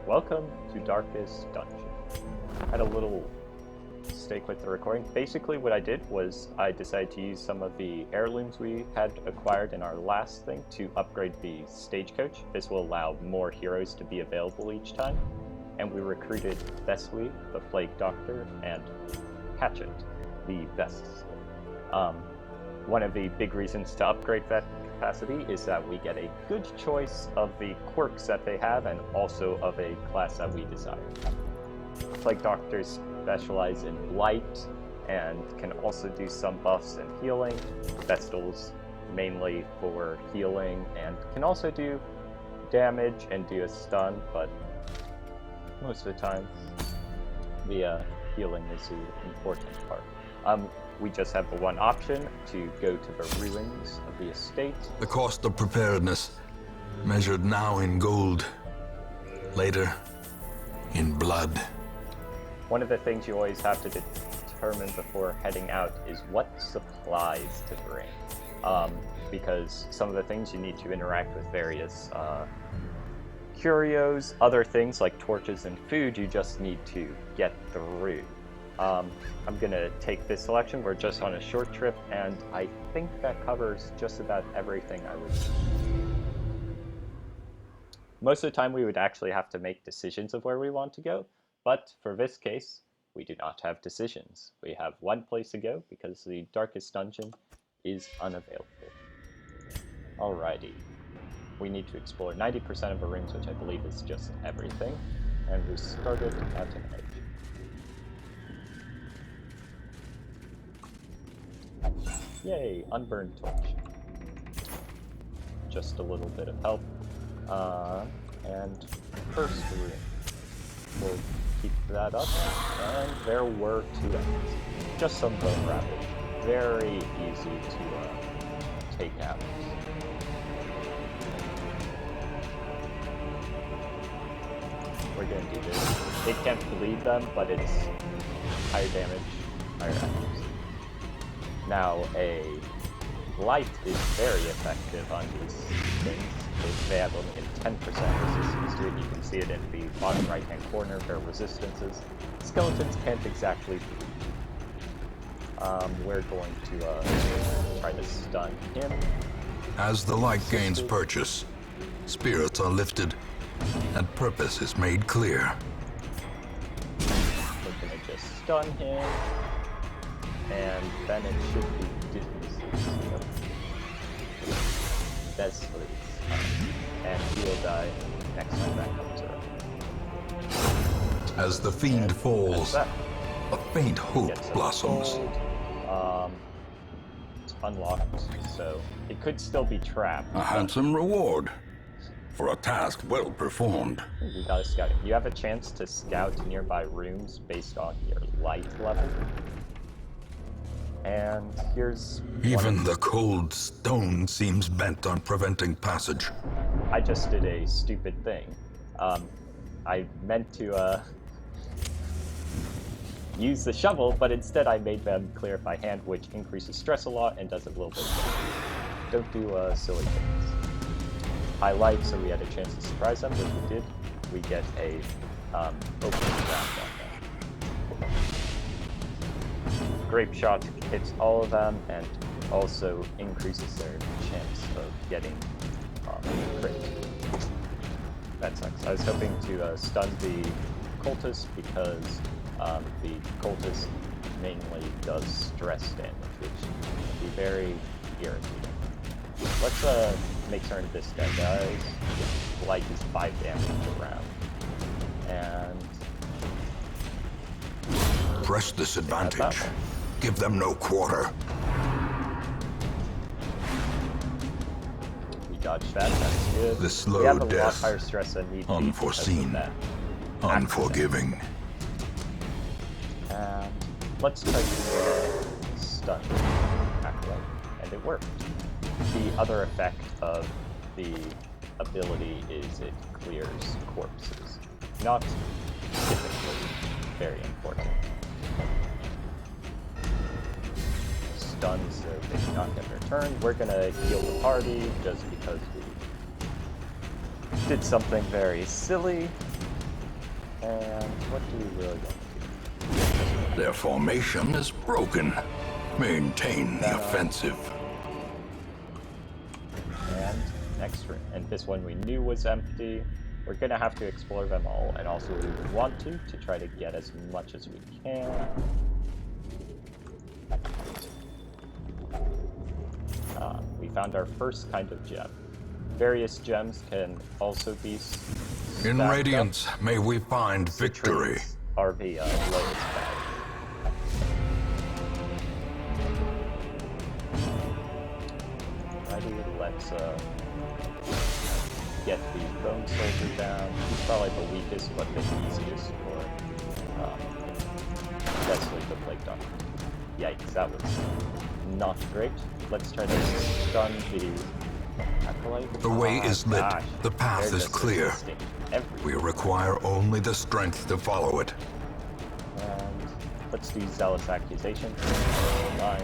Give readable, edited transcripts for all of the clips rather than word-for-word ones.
welcome to Darkest Dungeon. I had a little mistake with the recording. Basically what I did was I decided to use some of the heirlooms we had acquired in our last thing to upgrade the stagecoach. This will allow more heroes to be available each time. And we recruited Vesely, the Plague Doctor, and Hatchet, the Vests. One of the big reasons to upgrade that capacity is that we get a good choice of the quirks that they have and also of a class that we desire. Plague Doctors specialize in light and can also do some buffs and healing. Vestals mainly for healing and can also do damage and do a stun, but most of the time the healing is the important part. We just have the one option to go to the ruins of the estate. The cost of preparedness, measured now in gold, later in blood. One of the things you always have to determine before heading out is what supplies to bring. Because some of the things you need to interact with various curios, other things like torches and food you just need to get through. I'm gonna take this selection. We're just on a short trip, and I think that covers just about everything I would need. Most of the time we would actually have to make decisions of where we want to go, but for this case, we do not have decisions. We have one place to go because the Darkest Dungeon is unavailable. Alrighty. We need to explore 90% of the rooms, which I believe is just everything, and we started at an edge. Yay, unburned torch. Just a little bit of help. And first room. We'll keep that up. And there were two enemies. Just some bone ravage. Very easy to take out. We're gonna do this. It can't bleed them, but it's higher damage, higher accuracy. Now, a light is very effective on these things. They have only a 10% resistance to it. You can see it in the bottom right-hand corner, their resistances. Skeletons can't exactly bleed. We're going to try to stun him. As the light gains purchase, spirits are lifted, and purpose is made clear. We're gonna just stun him. And then it should be Vesely's. And he'll die next time that comes around. As the fiend falls, a faint hope blossoms. It's unlocked, so it could still be trapped. A handsome reward for a task well performed. You got a scout. You have a chance to scout nearby rooms based on your light level. And here's... Even the cold stone seems bent on preventing passage. I just did a stupid thing. I meant to use the shovel, but instead I made them clear it by hand, which increases stress a lot and does it a little bit better. Don't do silly things. High light, so we had a chance to surprise them, which we did. We get a opening round on that. Grape shot hits all of them and also increases their chance of getting crit. That sucks. I was hoping to stun the cultist because the cultist mainly does stress damage, which can be very irritating. Let's make certain this guy dies. Light is 5 damage around. And press this advantage. Give them no quarter. We dodged that, that's good. The slow we have a lot death, higher stress than need be unforeseen, unforgiving. And let's try to stun Acolyte, and it worked. The other effect of the ability is it clears corpses. Not typically very important. Stunned, so they do not get their turn. We're gonna heal the party just because we did something very silly. And what do we really want? Their formation is broken. Maintain the offensive. And next room. And this one we knew was empty. We're gonna have to explore them all, and also we would want to try to get as much as we can. We found our first kind of gem. Various gems can also be In stacked Radiance, up. may we find victory. Citrines are the lowest value. Let's get the Bone Soldier down. He's probably the weakest, but the easiest for Desolate the Plague Doctor. Yikes, that was not great. Let's try to stun the Acolyte. The way is lit. Gosh. The path They're is just clear. existing everywhere. We require only the strength to follow it. And let's do Zealous Accusation. 9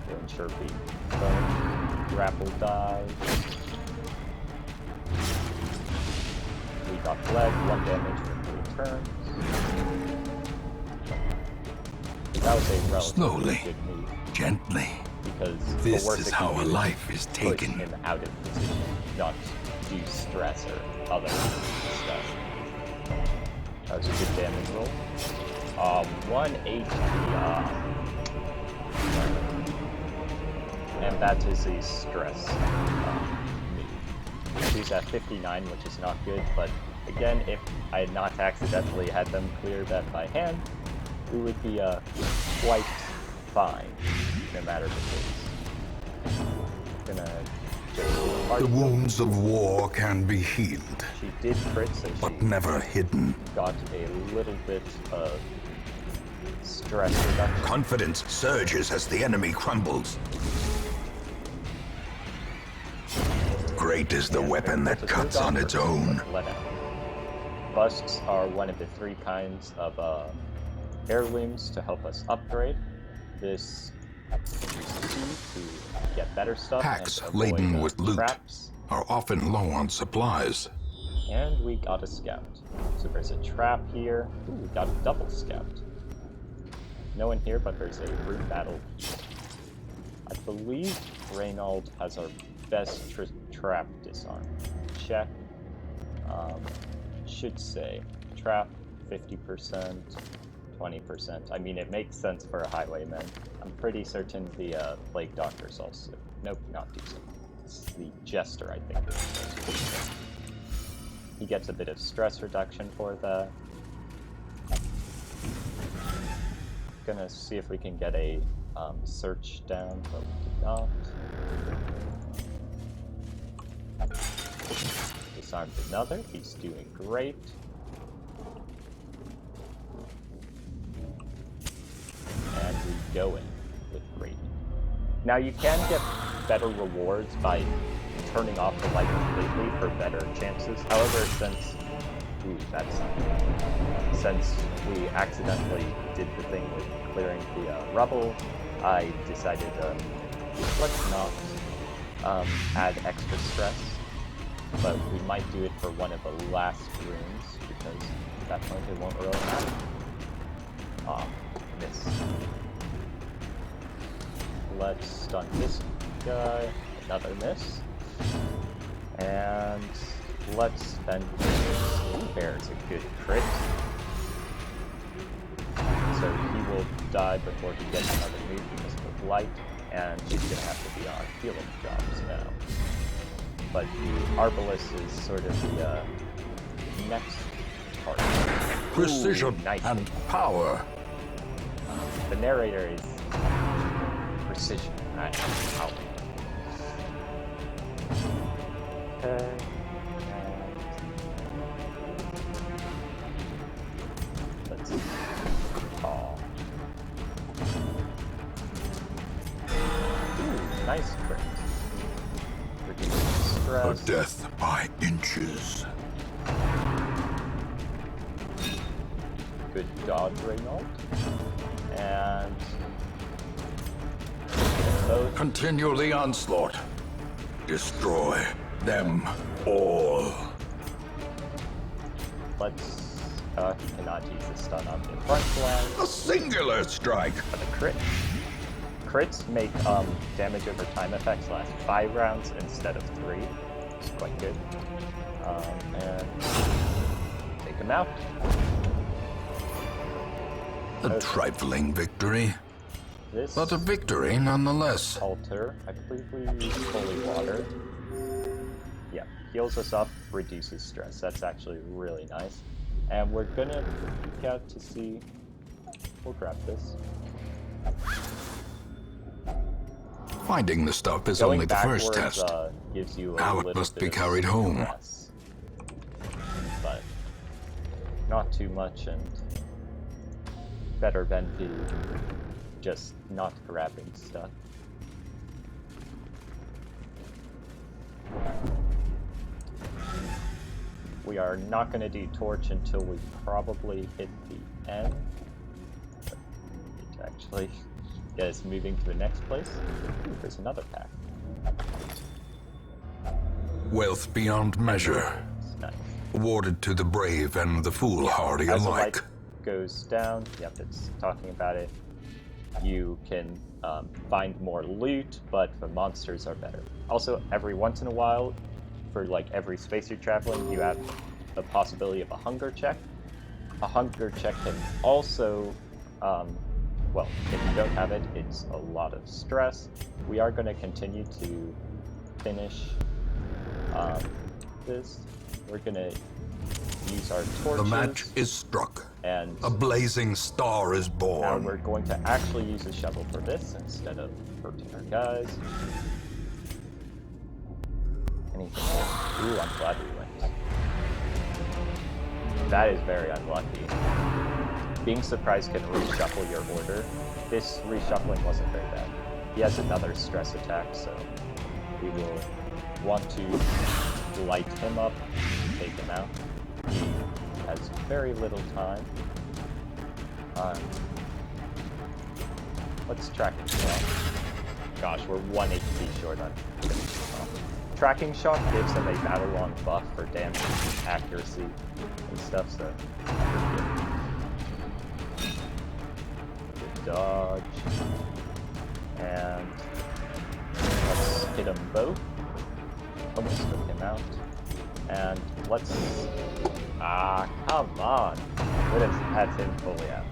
to ensure we don't grapple die. We got bled, 1 damage for 3 turns. That was a relatively Slowly, good move. gently. Because This the worst is it how can a do life is push taken. him out of position, not do stress or other stuff. That was a good damage roll. 1 HP. And that is a stress move. He's at 59, which is not good, but again, if I had not accidentally had them clear that by hand, we would be quite fine, no matter the case. Gonna just The wounds of war can be healed, She did crit, so but she never hidden. got a little bit of stress reduction. Confidence surges as the enemy crumbles. Great is the weapon that cuts on its own. Let out. Busts are one of the 3 kinds of heirlooms to help us upgrade. This uses to get better stuff Packs and laden avoid, with loot traps. are often low on supplies. And we got a scout. So there's a trap here. Ooh, we got a double scout. No one here, but there's a room battle here. I believe Reynald has our best trap disarm. Check. Should say trap 50%, 20%. I mean, it makes sense for a highwayman. I'm pretty certain the Plague Doctor's also. Nope, not decent. It's the Jester, I think. He gets a bit of stress reduction for that. Gonna see if we can get a search down, but we did not. Disarmed another. He's doing great. And we go in with great. Now you can get better rewards by turning off the light completely for better chances. However, since we accidentally did the thing with clearing the rubble, I decided let's not add extra stress, but we might do it for one of the last rooms because at that point it won't really matter. Miss. Let's stun this guy. Another miss. And let's spend. Ooh, there's a good crit. So he will die before he gets another move because of the blight, and she's gonna have to be on healing jobs now. But the Arbalest is sort of the next part. Precision Ooh, nice. and power. The narrator is precision and power. Okay. Let's call. Ooh, nice crit. Reducing A stress. death by inches. Good dodge, Reynald. And both. Continue the onslaught. Destroy them all. Let's He cannot use the stun on the front line. A singular strike! But a crit. Crits make damage over time effects last 5 rounds instead of 3. It's quite good. And take him out. A trifling victory, This but a victory nonetheless. altar, I believe we use holy water. Yeah, heals us up, reduces stress. That's actually really nice. And we're gonna peek out to see. We'll grab this. Finding the stuff is Going only the first backwards, test. gives you a Now little it must bit be of carried home. stress. But not too much, and better than the just not grabbing stuff. We are not going to do torch until we probably hit the end. But we need to actually get us moving to the next place. Ooh, there's another pack. Wealth beyond measure, It's nice. awarded to the brave and the foolhardy As the alike. light goes down, yep, it's talking about it. You can find more loot, but the monsters are better. Also, every once in a while, for like every space you're traveling, you have the possibility of a hunger check. A hunger check can also, well, if you don't have it, it's a lot of stress. We are going to continue to finish this. We're going to use our torches. The match is struck. And A blazing star is now born. we're going to actually use a shovel for this instead of hurting our guys. Anything else? Ooh, I'm glad we went. That is very unlucky. Being surprised can reshuffle your order. This reshuffling wasn't very bad. He has another stress attack, so we will want to light him up, take him out. He has very little time. Let's track him shot. Gosh, we're 1 HP short on tracking shot gives him a battle long buff for damage, accuracy, and stuff, so good dodge. And let's hit them both. Almost took him out. And let's... come on! Would have had him fully out.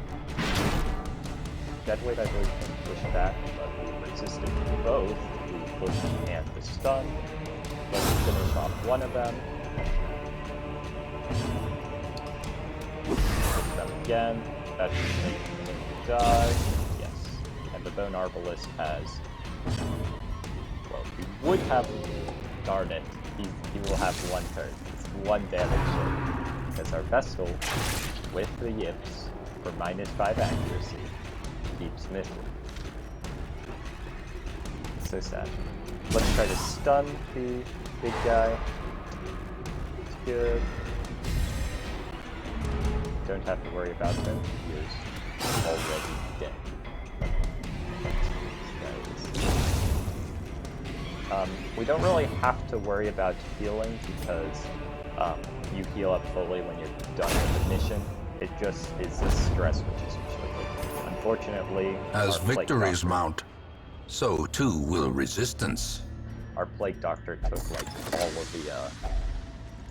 Deadweight, I believe, can push back, but we resisted both the push and the stun. Let's finish off one of them. Hit them again. That should make him die. Yes. And the Bone Arbalist has... Well, he would have... Darn it. He will have one turn. It's 1 damage short. Because our Vestal, with the Yips, for -5 accuracy, keeps missing. So sad. Let's try to stun the big guy. It's good. Don't have to worry about him. He is already dead. We don't really have to worry about healing because you heal up fully when you're done with the mission. It just is the stress which is usually good. Unfortunately, As our Plague victories Doctor- mount, so too will resistance. Our Plague Doctor took like all of the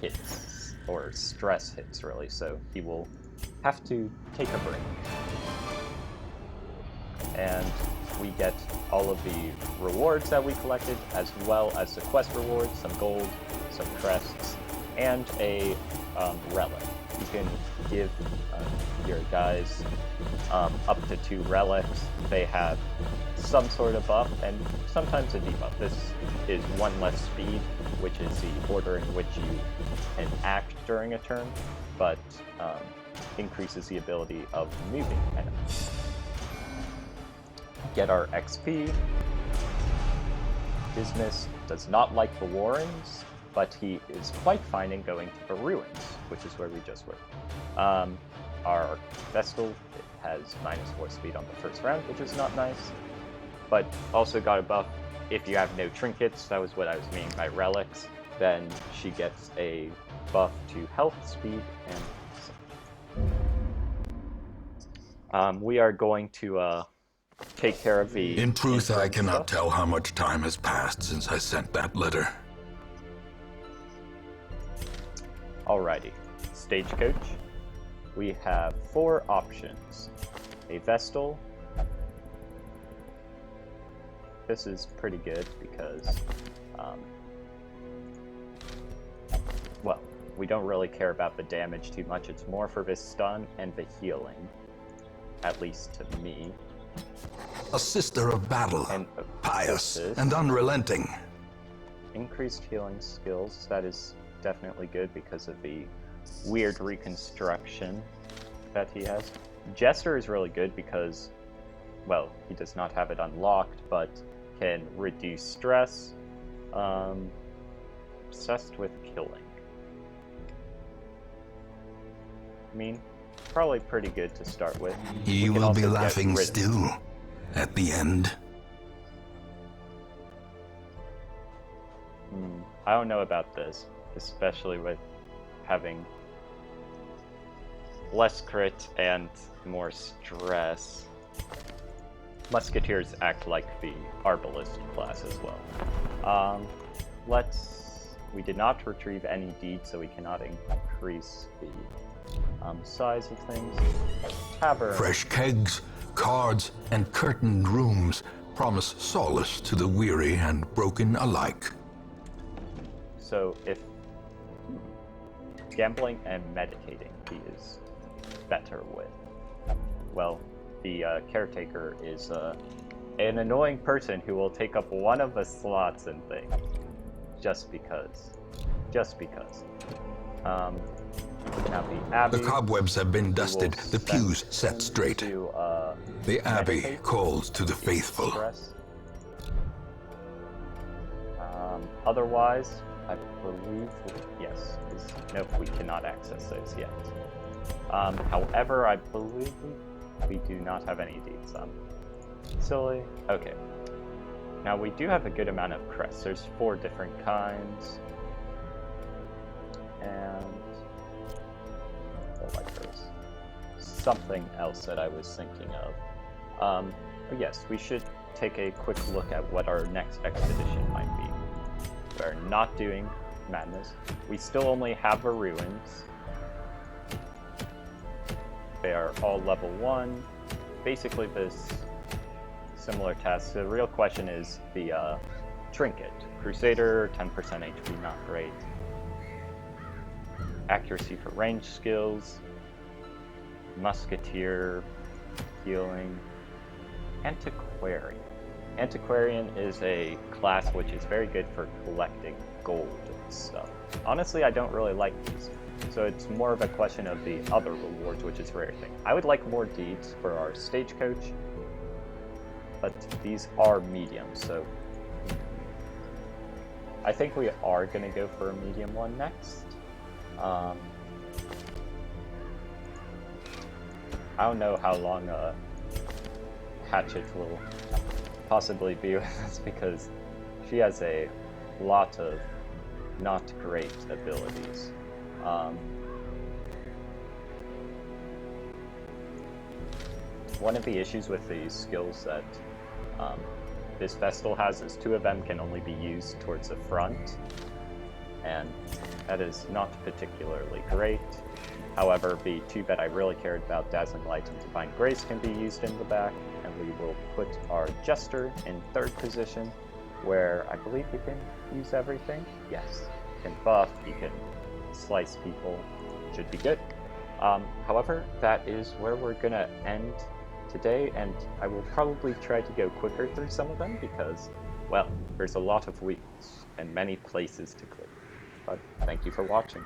hits, or stress hits really, so he will have to take a break. And we get all of the rewards that we collected, as well as the quest rewards, some gold, some crests, and a relic. You can give your guys up to 2 relics. They have some sort of buff and sometimes a debuff. This is 1 less speed, which is the order in which you can act during a turn, but increases the ability of moving enemies. Get our XP. Dismas does not like the Warrens, but he is quite fine in going to the Ruins, which is where we just were. Our Vestal has -4 speed on the first round, which is not nice, but also got a buff. If you have no trinkets, that was what I was meaning by relics, then she gets a buff to health, speed, and such. We are going to take care of the. In truth, I interim cannot stuff. tell how much time has passed since I sent that letter. Alrighty, stagecoach. We have 4 options. A Vestal. This is pretty good because, well, we don't really care about the damage too much. It's more for the stun and the healing, at least to me. A sister of battle, And pious this and unrelenting. increased healing skills. That is definitely good because of the weird reconstruction that he has. Jester is really good because, well, he does not have it unlocked, but can reduce stress. Obsessed with killing. I mean, probably pretty good to start with. He We can will be also get laughing rid of- still at the end. I don't know about this, especially with having less crit and more stress. Musketeers act like the Arbalist class as well. We did not retrieve any deeds, so we cannot increase the size of things. Tavern. Fresh kegs, cards, and curtained rooms promise solace to the weary and broken alike. So if gambling and meditating he is better with. Well, the caretaker is an annoying person who will take up one of the slots and things. Just because. Now the Abbey. The cobwebs have been dusted, will the send pews set him straight. To, The Abbey meditate, calls to the faithful. stress. Otherwise, I believe, yes, nope, we cannot access those yet. However, I believe we do not have any deeds. Silly. Okay. Now we do have a good amount of crests. There's 4 different kinds. And there's something else that I was thinking of. But yes, we should take a quick look at what our next expedition might be. We're not doing madness. We still only have the ruins. They are all level 1. Basically this similar task. The real question is the trinket. Crusader, 10% HP, not great. Accuracy for range skills. Musketeer, healing. Antiquarian. Antiquarian is a class which is very good for collecting gold and stuff. Honestly, I don't really like these. So it's more of a question of the other rewards, which is a rare thing. I would like more deeds for our stagecoach, but these are medium, so I think we are going to go for a medium one next. I don't know how long Hatchet will possibly be with us because she has a lot of not great abilities. One of the issues with these skills that this Vestal has is 2 of them can only be used towards the front, and that is not particularly great. However, the 2 that I really cared about, Dazzling Light and Divine Grace, can be used in the back, and we will put our Jester in 3rd position, where I believe he can use everything. Yes, he can buff, he can slice people, should be good. However, that is where we're gonna end today, and I will probably try to go quicker through some of them because, well, there's a lot of weeks and many places to clear. But thank you for watching.